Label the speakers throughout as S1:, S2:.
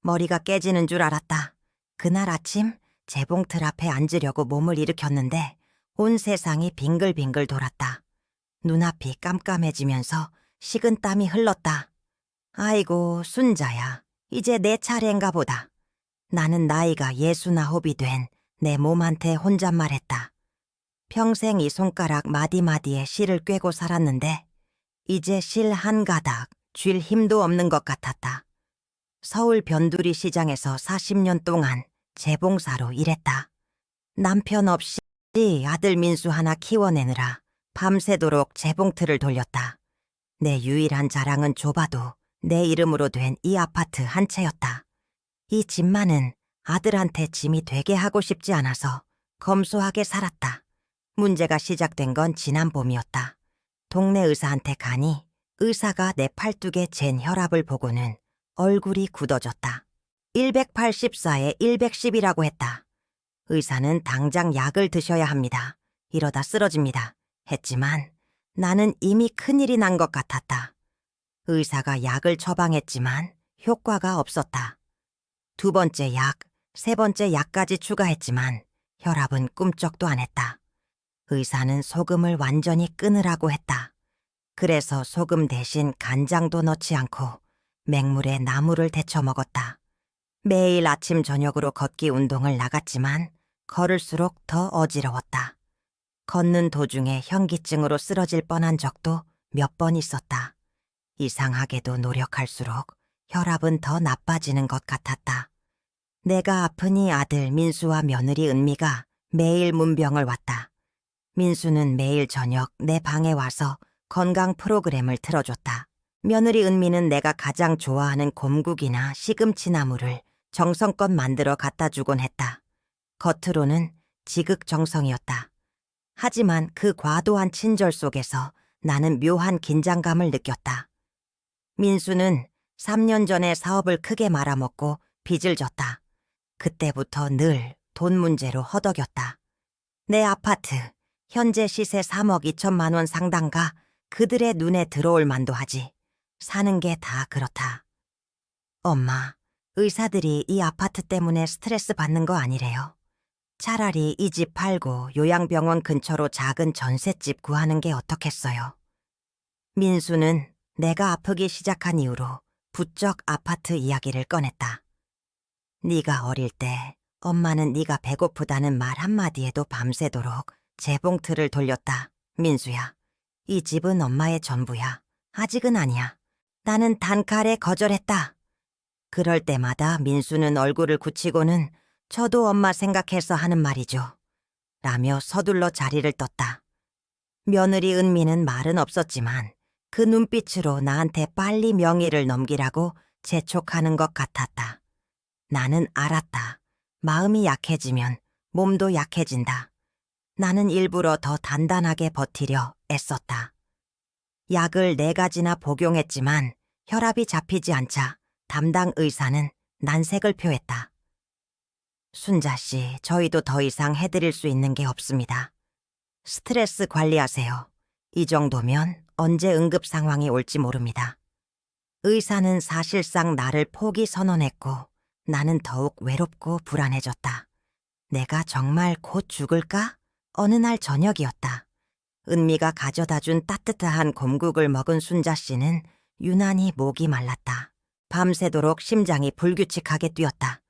S1: 머리가 깨지는 줄 알았다. 그날 아침 재봉틀 앞에 앉으려고 몸을 일으켰는데 온 세상이 빙글빙글 돌았다. 눈앞이 깜깜해지면서 식은 땀이 흘렀다. 아이고, 순자야. 이제 내 차례인가 보다. 나는 나이가 69이 된 내 몸한테 혼잣말했다. 평생 이 손가락 마디마디에 실을 꿰고 살았는데 이제 실 한 가닥 쥘 힘도 없는 것 같았다. 서울 변두리 시장에서 40년 동안 재봉사로 일했다. 남편 없이 아들 민수 하나 키워내느라 밤새도록 재봉틀을 돌렸다. 내 유일한 자랑은 좁아도 내 이름으로 된 이 아파트 한 채였다. 이 집만은 아들한테 짐이 되게 하고 싶지 않아서 검소하게 살았다. 문제가 시작된 건 지난 봄이었다. 동네 의사한테 가니 의사가 내 팔뚝에 잰 혈압을 보고는 얼굴이 굳어졌다. 184에 110이라고 했다. 의사는 당장 약을 드셔야 합니다. 이러다 쓰러집니다. 했지만 나는 이미 큰일이 난 것 같았다. 의사가 약을 처방했지만 효과가 없었다. 두 번째 약, 세 번째 약까지 추가했지만 혈압은 꿈쩍도 안 했다. 의사는 소금을 완전히 끊으라고 했다. 그래서 소금 대신 간장도 넣지 않고 맹물에 나물을 데쳐 먹었다. 매일 아침 저녁으로 걷기 운동을 나갔지만 걸을수록 더 어지러웠다. 걷는 도중에 현기증으로 쓰러질 뻔한 적도 몇 번 있었다. 이상하게도 노력할수록 혈압은 더 나빠지는 것 같았다. 내가 아프니 아들 민수와 며느리 은미가 매일 문병을 왔다. 민수는 매일 저녁 내 방에 와서 건강 프로그램을 틀어줬다. 며느리 은미는 내가 가장 좋아하는 곰국이나 시금치나물을 정성껏 만들어 갖다 주곤 했다. 겉으로는 지극정성이었다. 하지만 그 과도한 친절 속에서 나는 묘한 긴장감을 느꼈다. 민수는 3년 전에 사업을 크게 말아먹고 빚을 졌다. 그때부터 늘 돈 문제로 허덕였다. 내 아파트, 현재 시세 3억 2천만 원 상당가 그들의 눈에 들어올 만도 하지. 사는 게 다 그렇다. 엄마, 의사들이 이 아파트 때문에 스트레스 받는 거 아니래요. 차라리 이 집 팔고 요양병원 근처로 작은 전셋집 구하는 게 어떻겠어요. 민수는 내가 아프기 시작한 이후로 부쩍 아파트 이야기를 꺼냈다. 네가 어릴 때 엄마는 네가 배고프다는 말 한마디에도 밤새도록 재봉틀을 돌렸다. 민수야, 이 집은 엄마의 전부야. 아직은 아니야. 나는 단칼에 거절했다. 그럴 때마다 민수는 얼굴을 굳히고는 저도 엄마 생각해서 하는 말이죠. 라며 서둘러 자리를 떴다. 며느리 은미는 말은 없었지만 그 눈빛으로 나한테 빨리 명의를 넘기라고 재촉하는 것 같았다. 나는 알았다. 마음이 약해지면 몸도 약해진다. 나는 일부러 더 단단하게 버티려 애썼다. 약을 4가지나 복용했지만 혈압이 잡히지 않자 담당 의사는 난색을 표했다. 순자 씨, 저희도 더 이상 해드릴 수 있는 게 없습니다. 스트레스 관리하세요. 이 정도면 언제 응급 상황이 올지 모릅니다. 의사는 사실상 나를 포기 선언했고 나는 더욱 외롭고 불안해졌다. 내가 정말 곧 죽을까? 어느 날 저녁이었다. 은미가 가져다 준 따뜻한 곰국을 먹은 순자 씨는 유난히 목이 말랐다. 밤새도록 심장이 불규칙하게 뛰었다.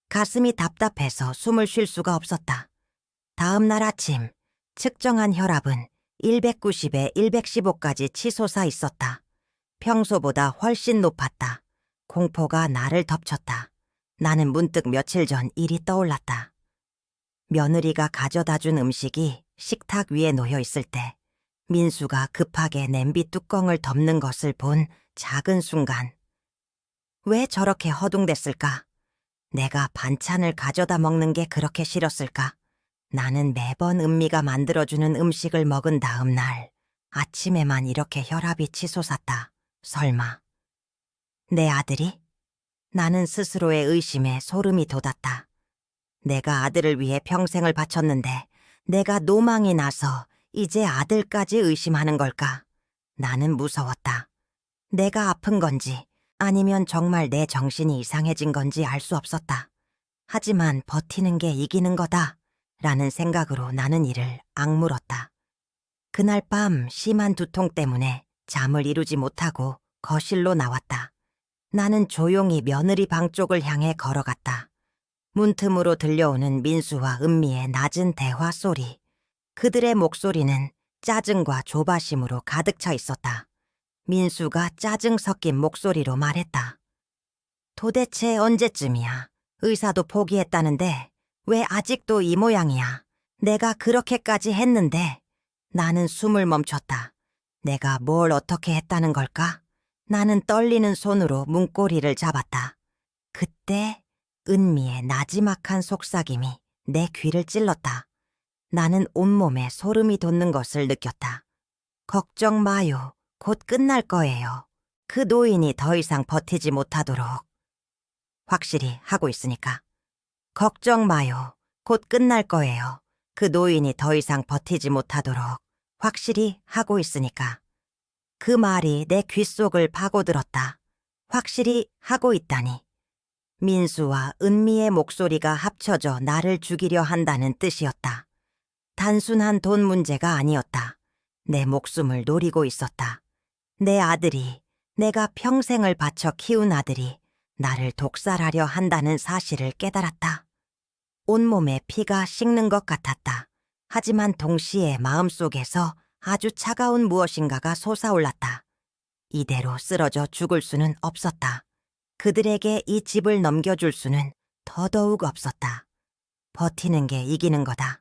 S1: 가슴이 답답해서 숨을 쉴 수가 없었다. 다음 날 아침 측정한 혈압은 190에 115까지 치솟아 있었다. 평소보다 훨씬 높았다. 공포가 나를 덮쳤다. 나는 문득 며칠 전 일이 떠올랐다. 며느리가 가져다 준 음식이 식탁 위에 놓여 있을 때 민수가 급하게 냄비 뚜껑을 덮는 것을 본 작은 순간. 왜 저렇게 허둥댔을까? 내가 반찬을 가져다 먹는 게 그렇게 싫었을까? 나는 매번 은미가 만들어주는 음식을 먹은 다음 날 아침에만 이렇게 혈압이 치솟았다. 설마 내 아들이? 나는 스스로의 의심에 소름이 돋았다. 내가 아들을 위해 평생을 바쳤는데 내가 노망이 나서 이제 아들까지 의심하는 걸까? 나는 무서웠다. 내가 아픈 건지 아니면 정말 내 정신이 이상해진 건지 알 수 없었다. 하지만 버티는 게 이기는 거다 라는 생각으로 나는 이를 악물었다. 그날 밤 심한 두통 때문에 잠을 이루지 못하고 거실로 나왔다. 나는 조용히 며느리 방 쪽을 향해 걸어갔다. 문틈으로 들려오는 민수와 은미의 낮은 대화 소리. 그들의 목소리는 짜증과 조바심으로 가득 차 있었다. 민수가 짜증 섞인 목소리로 말했다. 도대체 언제쯤이야? 의사도 포기했다는데 왜 아직도 이 모양이야? 내가 그렇게까지 했는데. 나는 숨을 멈췄다. 내가 뭘 어떻게 했다는 걸까? 나는 떨리는 손으로 문고리를 잡았다. 그때 은미의 나지막한 속삭임이 내 귀를 찔렀다. 나는 온몸에 소름이 돋는 것을 느꼈다. 걱정 마요. 곧 끝날 거예요. 그 노인이 더 이상 버티지 못하도록. 확실히 하고 있으니까. 걱정 마요. 곧 끝날 거예요. 그 노인이 더 이상 버티지 못하도록. 확실히 하고 있으니까. 그 말이 내 귓속을 파고들었다. 확실히 하고 있다니. 민수와 은미의 목소리가 합쳐져 나를 죽이려 한다는 뜻이었다. 단순한 돈 문제가 아니었다. 내 목숨을 노리고 있었다. 내 아들이, 내가 평생을 바쳐 키운 아들이 나를 독살하려 한다는 사실을 깨달았다. 온몸에 피가 식는 것 같았다. 하지만 동시에 마음속에서 아주 차가운 무엇인가가 솟아올랐다. 이대로 쓰러져 죽을 수는 없었다. 그들에게 이 집을 넘겨줄 수는 더더욱 없었다. 버티는 게 이기는 거다.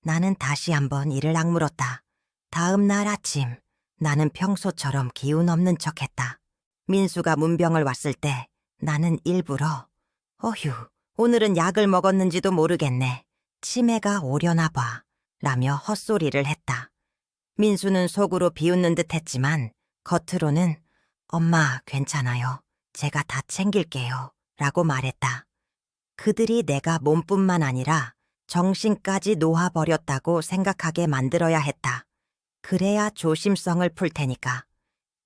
S1: 나는 다시 한번 이를 악물었다. 다음 날 아침 나는 평소처럼 기운 없는 척했다. 민수가 문병을 왔을 때 나는 일부러 어휴, 오늘은 약을 먹었는지도 모르겠네. 치매가 오려나 봐. 라며 헛소리를 했다. 민수는 속으로 비웃는 듯 했지만 겉으로는 엄마 괜찮아요. 제가 다 챙길게요. 라고 말했다. 그들이 내가 몸뿐만 아니라 정신까지 놓아버렸다고 생각하게 만들어야 했다. 그래야 조심성을 풀 테니까.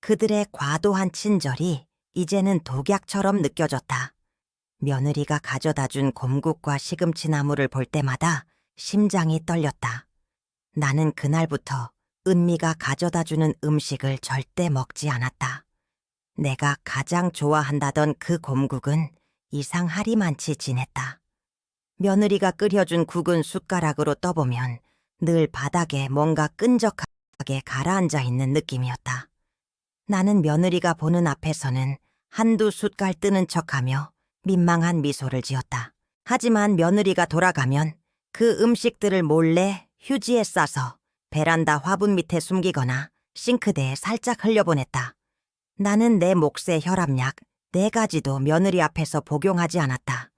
S1: 그들의 과도한 친절이 이제는 독약처럼 느껴졌다. 며느리가 가져다준 곰국과 시금치 나물을 볼 때마다 심장이 떨렸다. 나는 그날부터 은미가 가져다주는 음식을 절대 먹지 않았다. 내가 가장 좋아한다던 그 곰국은 이상하리만치 진했다. 며느리가 끓여준 국은 숟가락으로 떠보면 늘 바닥에 뭔가 끈적하게 가라앉아 있는 느낌이었다. 나는 며느리가 보는 앞에서는 한두 숟갈 뜨는 척하며 민망한 미소를 지었다. 하지만 며느리가 돌아가면 그 음식들을 몰래 휴지에 싸서 베란다 화분 밑에 숨기거나 싱크대에 살짝 흘려보냈다. 나는 내 몫의 혈압약 4가지도 며느리 앞에서 복용하지 않았다.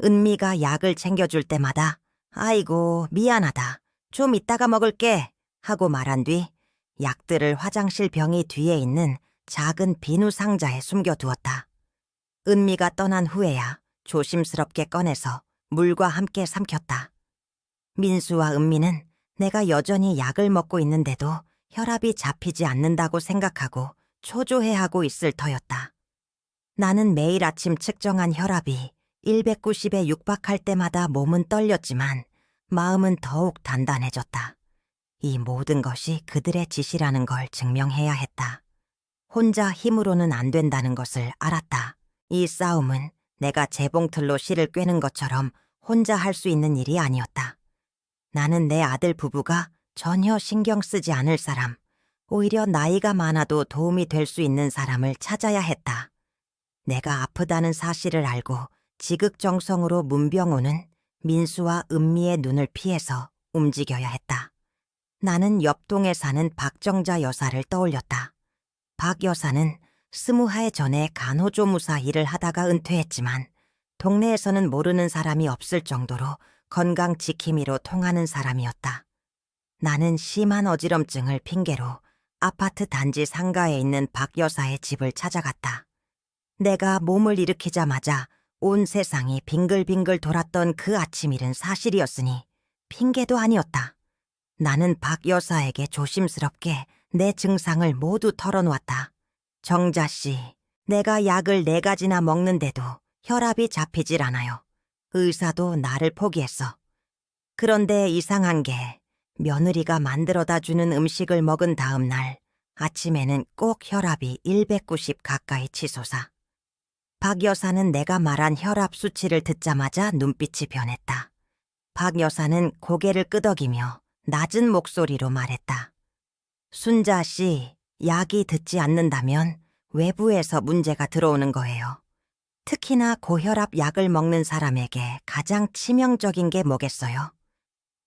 S1: 은미가 약을 챙겨줄 때마다 아이고 미안하다. 좀 이따가 먹을게 하고 말한 뒤 약들을 화장실 병이 뒤에 있는 작은 비누 상자에 숨겨두었다. 은미가 떠난 후에야 조심스럽게 꺼내서 물과 함께 삼켰다. 민수와 은미는 내가 여전히 약을 먹고 있는데도 혈압이 잡히지 않는다고 생각하고 초조해하고 있을 터였다. 나는 매일 아침 측정한 혈압이 190에 육박할 때마다 몸은 떨렸지만 마음은 더욱 단단해졌다. 이 모든 것이 그들의 짓이라는 걸 증명해야 했다. 혼자 힘으로는 안 된다는 것을 알았다. 이 싸움은 내가 재봉틀로 실을 꿰는 것처럼 혼자 할 수 있는 일이 아니었다. 나는 내 아들 부부가 전혀 신경 쓰지 않을 사람, 오히려 나이가 많아도 도움이 될 수 있는 사람을 찾아야 했다. 내가 아프다는 사실을 알고 지극정성으로 문병호는 민수와 은미의 눈을 피해서 움직여야 했다. 나는 옆동에 사는 박정자 여사를 떠올렸다. 박 여사는 20해 전에 간호조무사 일을 하다가 은퇴했지만 동네에서는 모르는 사람이 없을 정도로 건강 지킴이로 통하는 사람이었다. 나는 심한 어지럼증을 핑계로 아파트 단지 상가에 있는 박 여사의 집을 찾아갔다. 내가 몸을 일으키자마자 온 세상이 빙글빙글 돌았던 그 아침 일은 사실이었으니 핑계도 아니었다. 나는 박 여사에게 조심스럽게 내 증상을 모두 털어놓았다. 정자 씨, 내가 약을 4가지나 먹는데도 혈압이 잡히질 않아요. 의사도 나를 포기했어. 그런데 이상한 게 며느리가 만들어다 주는 음식을 먹은 다음 날 아침에는 꼭 혈압이 190 가까이 치솟아. 박 여사는 내가 말한 혈압 수치를 듣자마자 눈빛이 변했다. 박 여사는 고개를 끄덕이며 낮은 목소리로 말했다. 순자 씨, 약이 듣지 않는다면 외부에서 문제가 들어오는 거예요. 특히나 고혈압 약을 먹는 사람에게 가장 치명적인 게 뭐겠어요?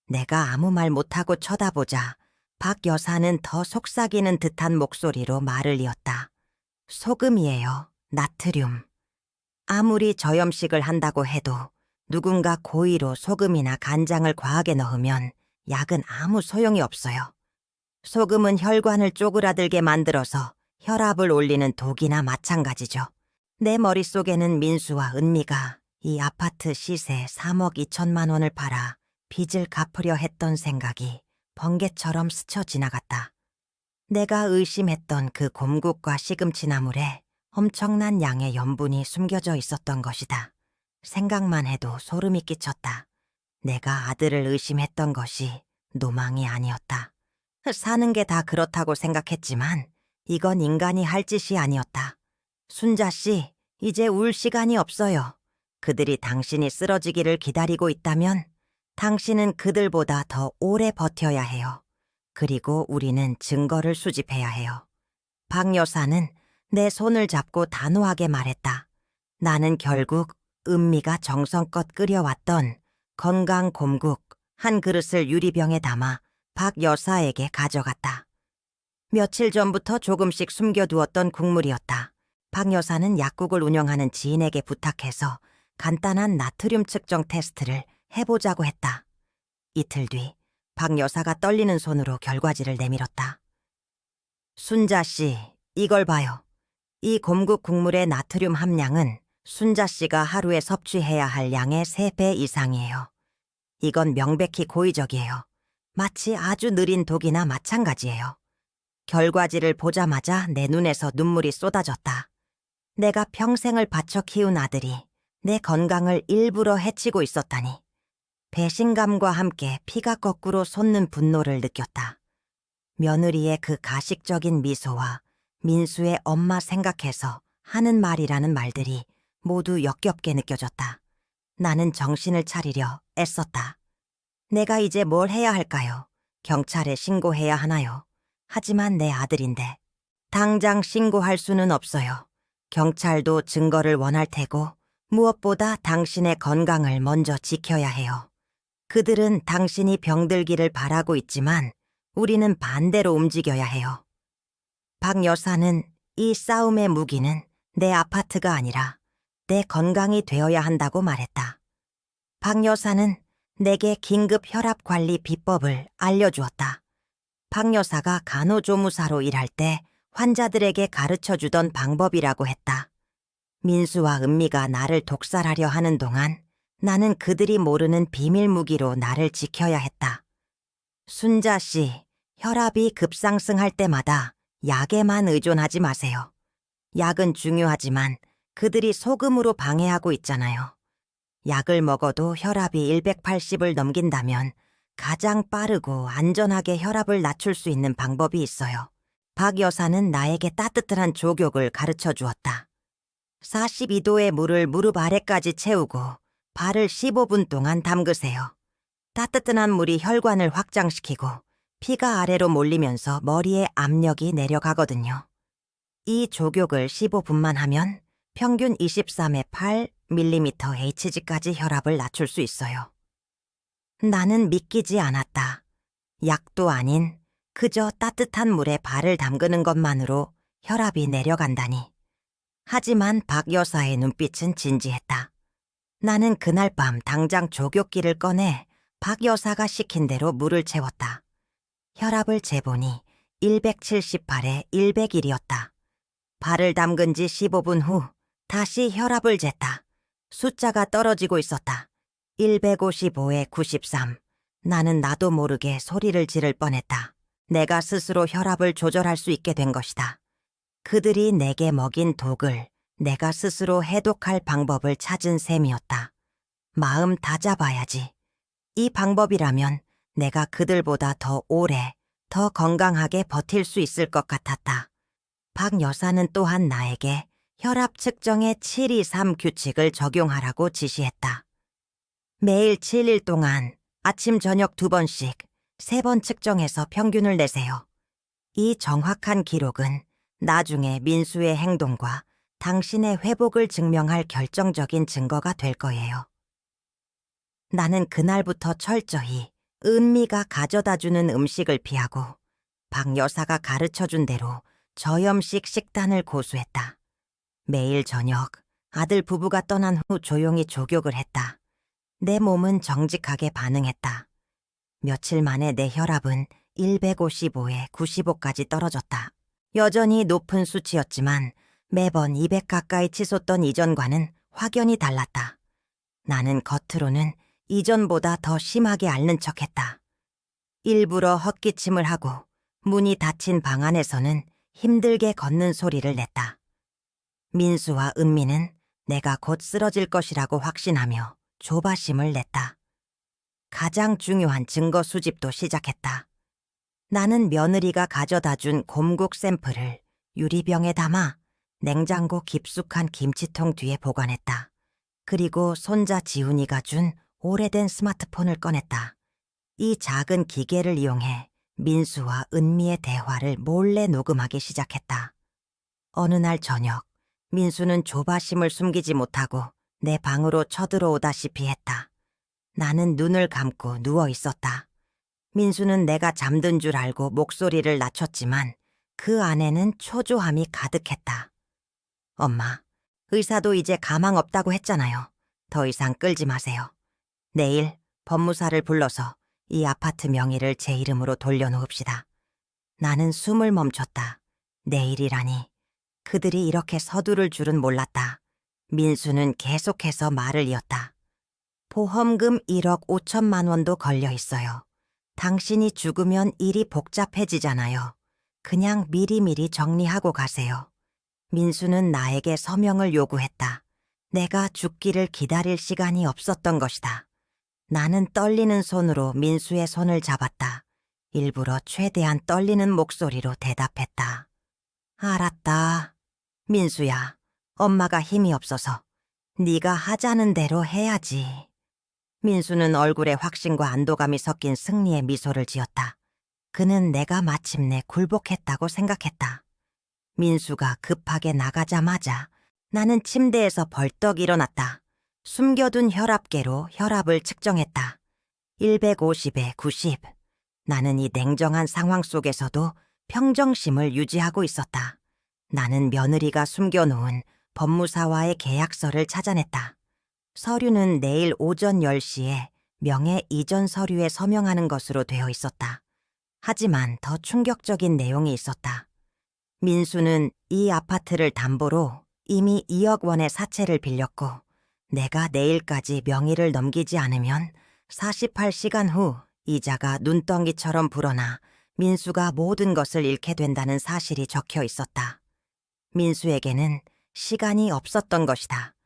S1: 내가 아무 말 못하고 쳐다보자 박 여사는 더 속삭이는 듯한 목소리로 말을 이었다. 소금이에요. 나트륨. 아무리 저염식을 한다고 해도 누군가 고의로 소금이나 간장을 과하게 넣으면 약은 아무 소용이 없어요. 소금은 혈관을 쪼그라들게 만들어서 혈압을 올리는 독이나 마찬가지죠. 내 머릿속에는 민수와 은미가 이 아파트 시세 3억 2천만 원을 팔아 빚을 갚으려 했던 생각이 번개처럼 스쳐 지나갔다. 내가 의심했던 그 곰국과 시금치 나물에 엄청난 양의 염분이 숨겨져 있었던 것이다. 생각만 해도 소름이 끼쳤다. 내가 아들을 의심했던 것이 노망이 아니었다. 사는 게 다 그렇다고 생각했지만 이건 인간이 할 짓이 아니었다. 순자 씨, 이제 울 시간이 없어요. 그들이 당신이 쓰러지기를 기다리고 있다면 당신은 그들보다 더 오래 버텨야 해요. 그리고 우리는 증거를 수집해야 해요. 박 여사는 내 손을 잡고 단호하게 말했다. 나는 결국 은미가 정성껏 끓여왔던 건강 곰국 한 그릇을 유리병에 담아 박 여사에게 가져갔다. 며칠 전부터 조금씩 숨겨두었던 국물이었다. 박 여사는 약국을 운영하는 지인에게 부탁해서 간단한 나트륨 측정 테스트를 해보자고 했다. 이틀 뒤 박 여사가 떨리는 손으로 결과지를 내밀었다. 순자 씨, 이걸 봐요. 이 곰국 국물의 나트륨 함량은 순자 씨가 하루에 섭취해야 할 양의 3배 이상이에요. 이건 명백히 고의적이에요. 마치 아주 느린 독이나 마찬가지예요. 결과지를 보자마자 내 눈에서 눈물이 쏟아졌다. 내가 평생을 바쳐 키운 아들이 내 건강을 일부러 해치고 있었다니. 배신감과 함께 피가 거꾸로 솟는 분노를 느꼈다. 며느리의 그 가식적인 미소와 민수의 엄마 생각해서 하는 말이라는 말들이 모두 역겹게 느껴졌다. 나는 정신을 차리려 애썼다. 내가 이제 뭘 해야 할까요? 경찰에 신고해야 하나요? 하지만 내 아들인데 당장 신고할 수는 없어요. 경찰도 증거를 원할 테고 무엇보다 당신의 건강을 먼저 지켜야 해요. 그들은 당신이 병들기를 바라고 있지만 우리는 반대로 움직여야 해요. 박 여사는 이 싸움의 무기는 내 아파트가 아니라 내 건강이 되어야 한다고 말했다. 박 여사는 내게 긴급 혈압 관리 비법을 알려주었다. 박 여사가 간호조무사로 일할 때 환자들에게 가르쳐주던 방법이라고 했다. 민수와 은미가 나를 독살하려 하는 동안 나는 그들이 모르는 비밀 무기로 나를 지켜야 했다. 순자 씨, 혈압이 급상승할 때마다 약에만 의존하지 마세요. 약은 중요하지만 그들이 소금으로 방해하고 있잖아요. 약을 먹어도 혈압이 180을 넘긴다면 가장 빠르고 안전하게 혈압을 낮출 수 있는 방법이 있어요. 박 여사는 나에게 따뜻한 족욕을 가르쳐 주었다. 42도의 물을 무릎 아래까지 채우고 발을 15분 동안 담그세요. 따뜻한 물이 혈관을 확장시키고 피가 아래로 몰리면서 머리에 압력이 내려가거든요. 이 족욕을 15분만 하면 평균 23의 8mm Hg까지 혈압을 낮출 수 있어요. 나는 믿기지 않았다. 약도 아닌 그저 따뜻한 물에 발을 담그는 것만으로 혈압이 내려간다니. 하지만 박 여사의 눈빛은 진지했다. 나는 그날 밤 당장 족욕기를 꺼내 박 여사가 시킨 대로 물을 채웠다. 혈압을 재보니 178에 101이었다. 발을 담근 지 15분 후 다시 혈압을 쟀다. 숫자가 떨어지고 있었다. 155에 93. 나는 나도 모르게 소리를 지를 뻔했다. 내가 스스로 혈압을 조절할 수 있게 된 것이다. 그들이 내게 먹인 독을 내가 스스로 해독할 방법을 찾은 셈이었다. 마음 다잡아야지. 이 방법이라면 내가 그들보다 더 오래, 더 건강하게 버틸 수 있을 것 같았다. 박 여사는 또한 나에게 혈압 측정의 723 규칙을 적용하라고 지시했다. 매일 7일 동안 아침 저녁 2번씩 3번 측정해서 평균을 내세요. 이 정확한 기록은 나중에 민수의 행동과 당신의 회복을 증명할 결정적인 증거가 될 거예요. 나는 그날부터 철저히 은미가 가져다주는 음식을 피하고 박 여사가 가르쳐준 대로 저염식 식단을 고수했다. 매일 저녁 아들 부부가 떠난 후 조용히 족욕을 했다. 내 몸은 정직하게 반응했다. 며칠 만에 내 혈압은 155에 95까지 떨어졌다. 여전히 높은 수치였지만 매번 200 가까이 치솟던 이전과는 확연히 달랐다. 나는 겉으로는 이전보다 더 심하게 앓는 척했다. 일부러 헛기침을 하고 문이 닫힌 방 안에서는 힘들게 걷는 소리를 냈다. 민수와 은미는 내가 곧 쓰러질 것이라고 확신하며 조바심을 냈다. 가장 중요한 증거 수집도 시작했다. 나는 며느리가 가져다준 곰국 샘플을 유리병에 담아 냉장고 깊숙한 김치통 뒤에 보관했다. 그리고 손자 지훈이가 준 오래된 스마트폰을 꺼냈다. 이 작은 기계를 이용해 민수와 은미의 대화를 몰래 녹음하기 시작했다. 어느 날 저녁, 민수는 조바심을 숨기지 못하고 내 방으로 쳐들어오다시피 했다. 나는 눈을 감고 누워 있었다. 민수는 내가 잠든 줄 알고 목소리를 낮췄지만 그 안에는 초조함이 가득했다. 엄마, 의사도 이제 가망 없다고 했잖아요. 더 이상 끌지 마세요. 내일 법무사를 불러서 이 아파트 명의를 제 이름으로 돌려놓읍시다. 나는 숨을 멈췄다. 내일이라니. 그들이 이렇게 서두를 줄은 몰랐다. 민수는 계속해서 말을 이었다. 보험금 1억 5천만 원도 걸려 있어요. 당신이 죽으면 일이 복잡해지잖아요. 그냥 미리미리 정리하고 가세요. 민수는 나에게 서명을 요구했다. 내가 죽기를 기다릴 시간이 없었던 것이다. 나는 떨리는 손으로 민수의 손을 잡았다. 일부러 최대한 떨리는 목소리로 대답했다. 알았다. 민수야, 엄마가 힘이 없어서 네가 하자는 대로 해야지. 민수는 얼굴에 확신과 안도감이 섞인 승리의 미소를 지었다. 그는 내가 마침내 굴복했다고 생각했다. 민수가 급하게 나가자마자 나는 침대에서 벌떡 일어났다. 숨겨둔 혈압계로 혈압을 측정했다. 150에 90. 나는 이 냉정한 상황 속에서도 평정심을 유지하고 있었다. 나는 며느리가 숨겨놓은 법무사와의 계약서를 찾아냈다. 서류는 내일 오전 10시에 명예 이전 서류에 서명하는 것으로 되어 있었다. 하지만 더 충격적인 내용이 있었다. 민수는 이 아파트를 담보로 이미 2억 원의 사채를 빌렸고 내가 내일까지 명의를 넘기지 않으면 48시간 후 이자가 눈덩이처럼 불어나 민수가 모든 것을 잃게 된다는 사실이 적혀 있었다. 민수에게는 시간이 없었던 것이다.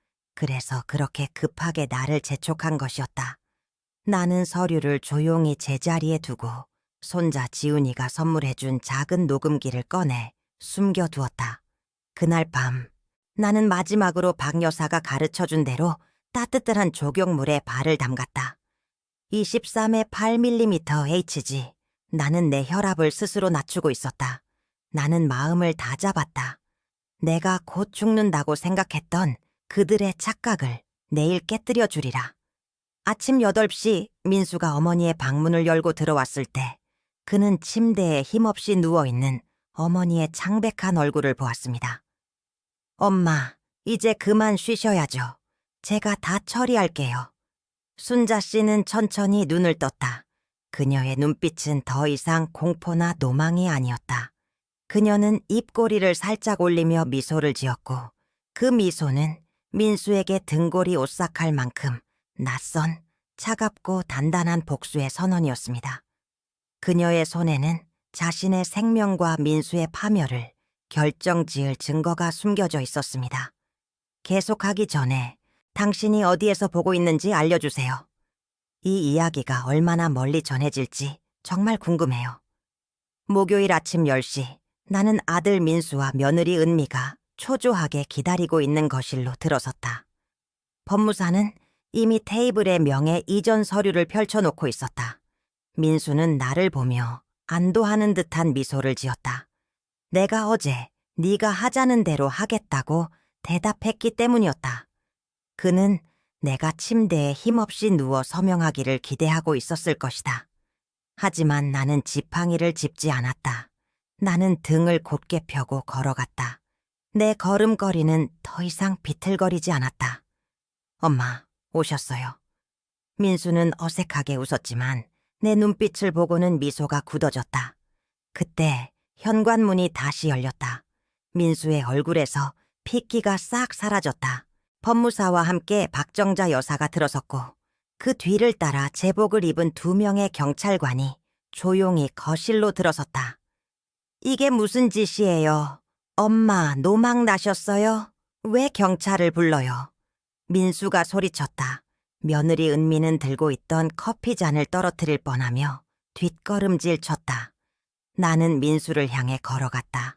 S1: 그래서 그렇게 급하게 나를 재촉한 것이었다. 나는 서류를 조용히 제자리에 두고 손자 지훈이가 선물해준 작은 녹음기를 꺼내 숨겨두었다. 그날 밤 나는 마지막으로 박 여사가 가르쳐준 대로 따뜻한 족욕물에 발을 담갔다. 23의 8mm Hg. 나는 내 혈압을 스스로 낮추고 있었다. 나는 마음을 다잡았다. 내가 곧 죽는다고 생각했던 그들의 착각을 내일 깨뜨려 주리라. 아침 8시 민수가 어머니의 방문을 열고 들어왔을 때 그는 침대에 힘없이 누워있는 어머니의 창백한 얼굴을 보았습니다. 엄마, 이제 그만 쉬셔야죠. 제가 다 처리할게요. 순자 씨는 천천히 눈을 떴다. 그녀의 눈빛은 더 이상 공포나 노망이 아니었다. 그녀는 입꼬리를 살짝 올리며 미소를 지었고 그 미소는 민수에게 등골이 오싹할 만큼 낯선, 차갑고 단단한 복수의 선언이었습니다. 그녀의 손에는 자신의 생명과 민수의 파멸을 결정 지을 증거가 숨겨져 있었습니다. 계속하기 전에 당신이 어디에서 보고 있는지 알려주세요. 이 이야기가 얼마나 멀리 전해질지 정말 궁금해요. 목요일 아침 10시 나는 아들 민수와 며느리 은미가 초조하게 기다리고 있는 거실로 들어섰다. 법무사는 이미 테이블에 명예 이전 서류를 펼쳐놓고 있었다. 민수는 나를 보며 안도하는 듯한 미소를 지었다. 내가 어제 네가 하자는 대로 하겠다고 대답했기 때문이었다. 그는 내가 침대에 힘없이 누워 서명하기를 기대하고 있었을 것이다. 하지만 나는 지팡이를 짚지 않았다. 나는 등을 곧게 펴고 걸어갔다. 내 걸음걸이는 더 이상 비틀거리지 않았다. 엄마, 오셨어요. 민수는 어색하게 웃었지만 내 눈빛을 보고는 미소가 굳어졌다. 그때 현관문이 다시 열렸다. 민수의 얼굴에서 핏기가 싹 사라졌다. 법무사와 함께 박정자 여사가 들어섰고 그 뒤를 따라 제복을 입은 2명의 경찰관이 조용히 거실로 들어섰다. 이게 무슨 짓이에요? 엄마, 노망 나셨어요? 왜 경찰을 불러요? 민수가 소리쳤다. 며느리 은미는 들고 있던 커피잔을 떨어뜨릴 뻔하며 뒷걸음질 쳤다. 나는 민수를 향해 걸어갔다.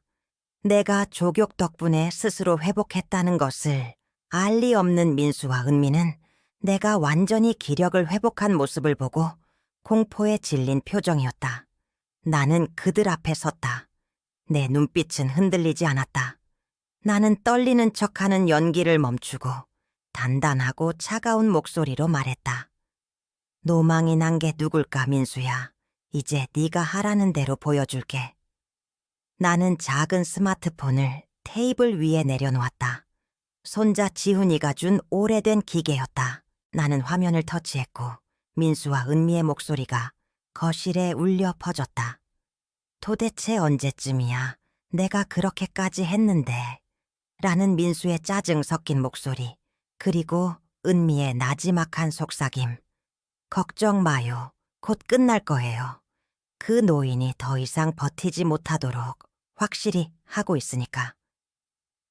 S1: 내가 조격 덕분에 스스로 회복했다는 것을 알 리 없는 민수와 은미는 내가 완전히 기력을 회복한 모습을 보고 공포에 질린 표정이었다. 나는 그들 앞에 섰다. 내 눈빛은 흔들리지 않았다. 나는 떨리는 척하는 연기를 멈추고 단단하고 차가운 목소리로 말했다. 노망이 난 게 누굴까, 민수야. 이제 네가 하라는 대로 보여줄게. 나는 작은 스마트폰을 테이블 위에 내려놓았다. 손자 지훈이가 준 오래된 기계였다. 나는 화면을 터치했고 민수와 은미의 목소리가 거실에 울려 퍼졌다. 도대체 언제쯤이야 내가 그렇게까지 했는데 라는 민수의 짜증 섞인 목소리, 그리고 은미의 나지막한 속삭임. 걱정 마요. 곧 끝날 거예요. 그 노인이 더 이상 버티지 못하도록 확실히 하고 있으니까.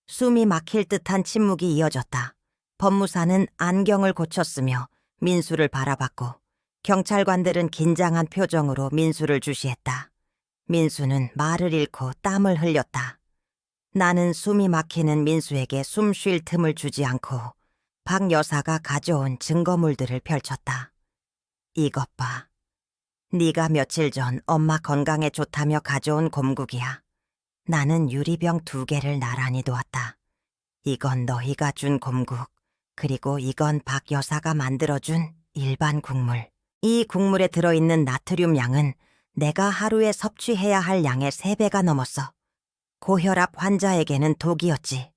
S1: 숨이 막힐 듯한 침묵이 이어졌다. 법무사는 안경을 고쳤으며 민수를 바라봤고 경찰관들은 긴장한 표정으로 민수를 주시했다. 민수는 말을 잃고 땀을 흘렸다. 나는 숨이 막히는 민수에게 숨 쉴 틈을 주지 않고 박 여사가 가져온 증거물들을 펼쳤다. 이것 봐. 네가 며칠 전 엄마 건강에 좋다며 가져온 곰국이야. 나는 유리병 2개를 나란히 놓았다. 이건 너희가 준 곰국, 그리고 이건 박 여사가 만들어준 일반 국물. 이 국물에 들어있는 나트륨 양은 내가 하루에 섭취해야 할 양의 3배가 넘었어. 고혈압 환자에게는 독이었지.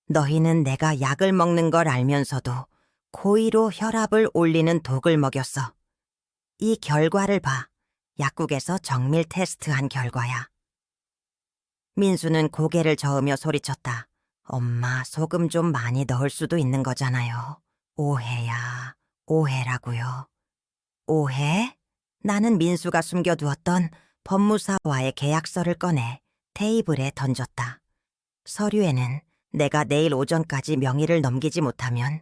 S1: 너희는 내가 약을 먹는 걸 알면서도 고의로 혈압을 올리는 독을 먹였어. 이 결과를 봐. 약국에서 정밀 테스트한 결과야. 민수는 고개를 저으며 소리쳤다. 엄마, 소금 좀 많이 넣을 수도 있는 거잖아요. 오해야, 오해라고요. 오해? 나는 민수가 숨겨두었던 법무사와의 계약서를 꺼내 테이블에 던졌다. 서류에는 내가 내일 오전까지 명의를 넘기지 못하면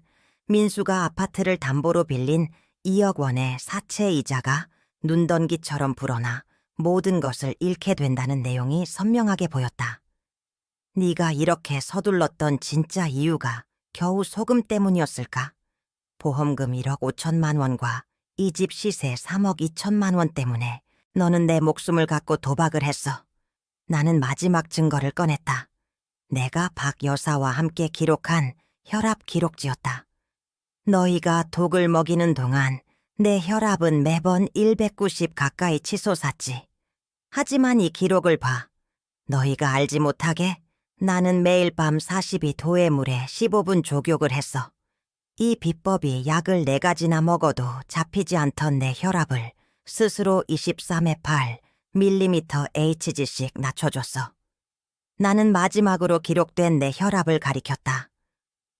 S1: 민수가 아파트를 담보로 빌린 2억 원의 사채 이자가 눈던기처럼 불어나 모든 것을 잃게 된다는 내용이 선명하게 보였다. 네가 이렇게 서둘렀던 진짜 이유가 겨우 소금 때문이었을까? 보험금 1억 5천만 원과 이 집 시세 3억 2천만 원 때문에 너는 내 목숨을 갖고 도박을 했어. 나는 마지막 증거를 꺼냈다. 내가 박 여사와 함께 기록한 혈압 기록지였다. 너희가 독을 먹이는 동안 내 혈압은 매번 190 가까이 치솟았지. 하지만 이 기록을 봐. 너희가 알지 못하게 나는 매일 밤 42도의 물에 15분 조격을 했어. 이 비법이 약을 4가지나 먹어도 잡히지 않던 내 혈압을 스스로 23의 8mmHg씩 낮춰줬어. 나는 마지막으로 기록된 내 혈압을 가리켰다.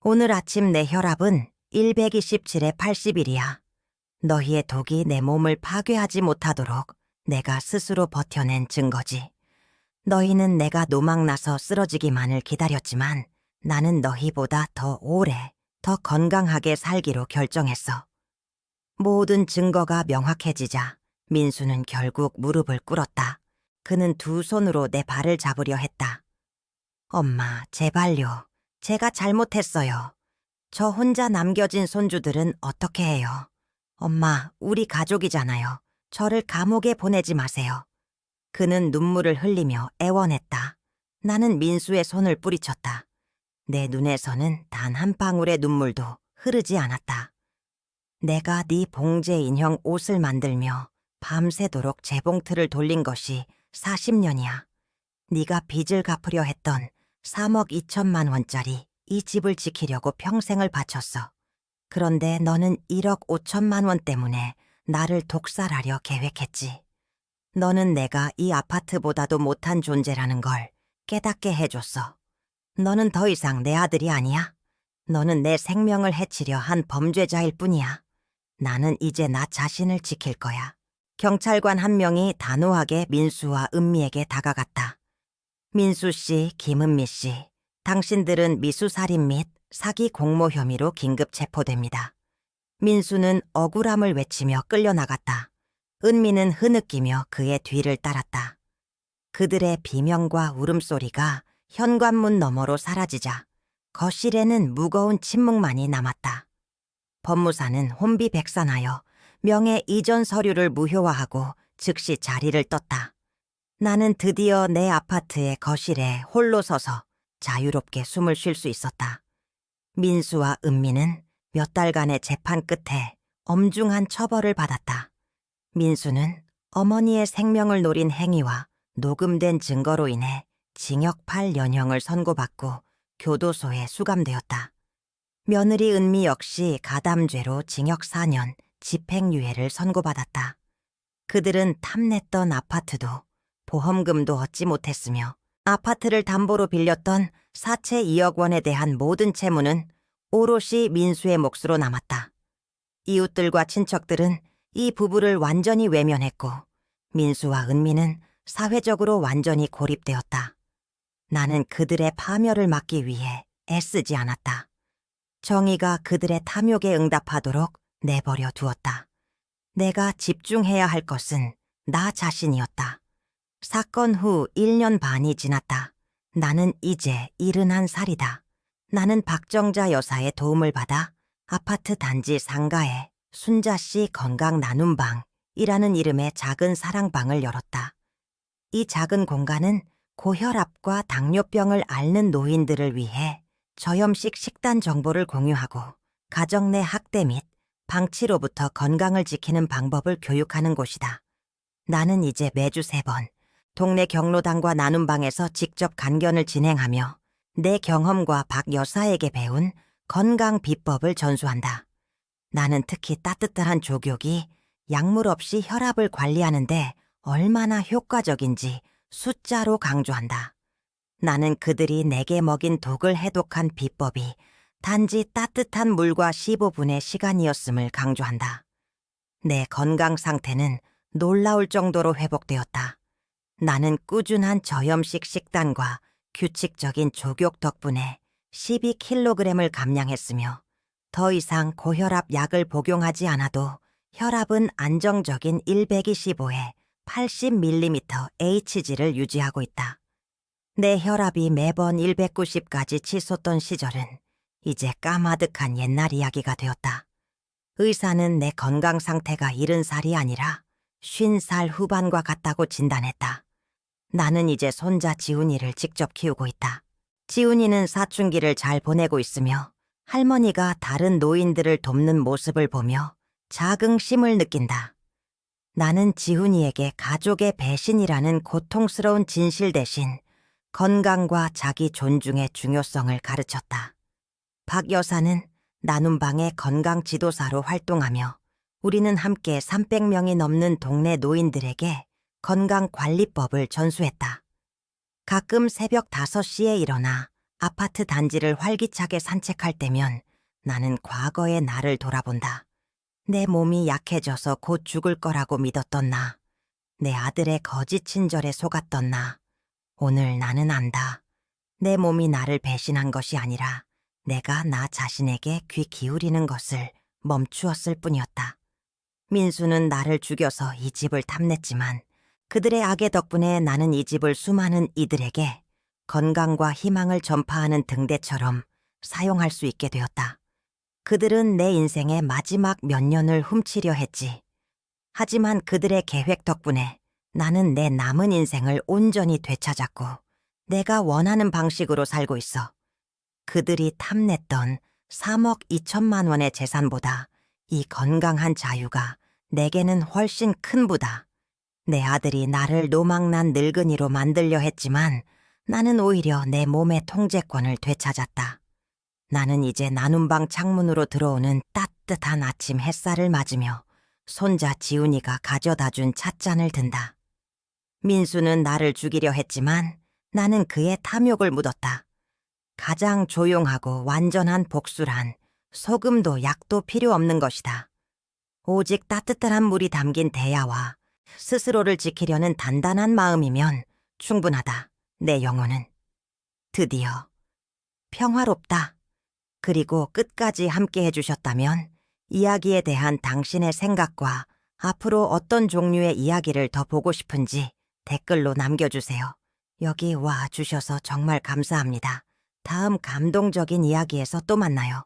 S1: 오늘 아침 내 혈압은 127의 81이야. 너희의 독이 내 몸을 파괴하지 못하도록 내가 스스로 버텨낸 증거지. 너희는 내가 노망나서 쓰러지기만을 기다렸지만 나는 너희보다 더 오래, 더 건강하게 살기로 결정했어. 모든 증거가 명확해지자 민수는 결국 무릎을 꿇었다. 그는 두 손으로 내 발을 잡으려 했다. 엄마, 제발요. 제가 잘못했어요. 저 혼자 남겨진 손주들은 어떻게 해요? 엄마, 우리 가족이잖아요. 저를 감옥에 보내지 마세요. 그는 눈물을 흘리며 애원했다. 나는 민수의 손을 뿌리쳤다. 내 눈에서는 단 한 방울의 눈물도 흐르지 않았다. 내가 네 봉제 인형 옷을 만들며 밤새도록 재봉틀을 돌린 것이 40년이야. 네가 빚을 갚으려 했던 3억 2천만 원짜리 이 집을 지키려고 평생을 바쳤어. 그런데 너는 1억 5천만 원 때문에 나를 독살하려 계획했지. 너는 내가 이 아파트보다도 못한 존재라는 걸 깨닫게 해줬어. 너는 더 이상 내 아들이 아니야. 너는 내 생명을 해치려 한 범죄자일 뿐이야. 나는 이제 나 자신을 지킬 거야. 경찰관 한 명이 단호하게 민수와 은미에게 다가갔다. 민수 씨, 김은미 씨, 당신들은 미수살인 및 사기 공모 혐의로 긴급 체포됩니다. 민수는 억울함을 외치며 끌려나갔다. 은미는 흐느끼며 그의 뒤를 따랐다. 그들의 비명과 울음소리가 현관문 너머로 사라지자 거실에는 무거운 침묵만이 남았다. 법무사는 혼비백산하여 명예 이전 서류를 무효화하고 즉시 자리를 떴다. 나는 드디어 내 아파트의 거실에 홀로 서서 자유롭게 숨을 쉴 수 있었다. 민수와 은미는 몇 달간의 재판 끝에 엄중한 처벌을 받았다. 민수는 어머니의 생명을 노린 행위와 녹음된 증거로 인해 징역 8년형을 선고받고 교도소에 수감되었다. 며느리 은미 역시 가담죄로 징역 4년, 집행유예를 선고받았다. 그들은 탐냈던 아파트도 보험금도 얻지 못했으며 아파트를 담보로 빌렸던 사채 2억 원에 대한 모든 채무는 오롯이 민수의 몫으로 남았다. 이웃들과 친척들은 이 부부를 완전히 외면했고 민수와 은미는 사회적으로 완전히 고립되었다. 나는 그들의 파멸을 막기 위해 애쓰지 않았다. 정의가 그들의 탐욕에 응답하도록 내버려 두었다. 내가 집중해야 할 것은 나 자신이었다. 사건 후 1년 반이 지났다. 나는 이제 71살이다. 나는 박정자 여사의 도움을 받아 아파트 단지 상가에 순자씨 건강 나눔방이라는 이름의 작은 사랑방을 열었다. 이 작은 공간은 고혈압과 당뇨병을 앓는 노인들을 위해 저염식 식단 정보를 공유하고 가정 내 학대 및 방치로부터 건강을 지키는 방법을 교육하는 곳이다. 나는 이제 매주 3번 동네 경로당과 나눔방에서 직접 간견을 진행하며 내 경험과 박 여사에게 배운 건강 비법을 전수한다. 나는 특히 따뜻한 족욕이 약물 없이 혈압을 관리하는데 얼마나 효과적인지 숫자로 강조한다. 나는 그들이 내게 먹인 독을 해독한 비법이 단지 따뜻한 물과 15분의 시간이었음을 강조한다. 내 건강 상태는 놀라울 정도로 회복되었다. 나는 꾸준한 저염식 식단과 규칙적인 족욕 덕분에 12kg을 감량했으며 더 이상 고혈압 약을 복용하지 않아도 혈압은 안정적인 125에 80mm HG를 유지하고 있다. 내 혈압이 매번 190까지 치솟던 시절은 이제 까마득한 옛날 이야기가 되었다. 의사는 내 건강 상태가 70살이 아니라 50살 후반과 같다고 진단했다. 나는 이제 손자 지훈이를 직접 키우고 있다. 지훈이는 사춘기를 잘 보내고 있으며 할머니가 다른 노인들을 돕는 모습을 보며 자긍심을 느낀다. 나는 지훈이에게 가족의 배신이라는 고통스러운 진실 대신 건강과 자기 존중의 중요성을 가르쳤다. 박 여사는 나눔방의 건강 지도사로 활동하며 우리는 함께 300명이 넘는 동네 노인들에게 건강관리법을 전수했다. 가끔 새벽 5시에 일어나 아파트 단지를 활기차게 산책할 때면 나는 과거의 나를 돌아본다. 내 몸이 약해져서 곧 죽을 거라고 믿었던 나, 내 아들의 거짓 친절에 속았던 나, 오늘 나는 안다. 내 몸이 나를 배신한 것이 아니라 내가 나 자신에게 귀 기울이는 것을 멈추었을 뿐이었다. 민수는 나를 죽여서 이 집을 탐냈지만 그들의 악의 덕분에 나는 이 집을 수많은 이들에게 건강과 희망을 전파하는 등대처럼 사용할 수 있게 되었다. 그들은 내 인생의 마지막 몇 년을 훔치려 했지. 하지만 그들의 계획 덕분에 나는 내 남은 인생을 온전히 되찾았고 내가 원하는 방식으로 살고 있어. 그들이 탐냈던 3억 2천만 원의 재산보다 이 건강한 자유가 내게는 훨씬 큰 부다. 내 아들이 나를 노망난 늙은이로 만들려 했지만 나는 오히려 내 몸의 통제권을 되찾았다. 나는 이제 나눔방 창문으로 들어오는 따뜻한 아침 햇살을 맞으며 손자 지훈이가 가져다 준 찻잔을 든다. 민수는 나를 죽이려 했지만 나는 그의 탐욕을 묻었다. 가장 조용하고 완전한 복수란 소금도 약도 필요 없는 것이다. 오직 따뜻한 물이 담긴 대야와 스스로를 지키려는 단단한 마음이면 충분하다. 내 영혼은 드디어 평화롭다. 그리고 끝까지 함께 해주셨다면 이야기에 대한 당신의 생각과 앞으로 어떤 종류의 이야기를 더 보고 싶은지 댓글로 남겨주세요. 여기 와 주셔서 정말 감사합니다. 다음 감동적인 이야기에서 또 만나요.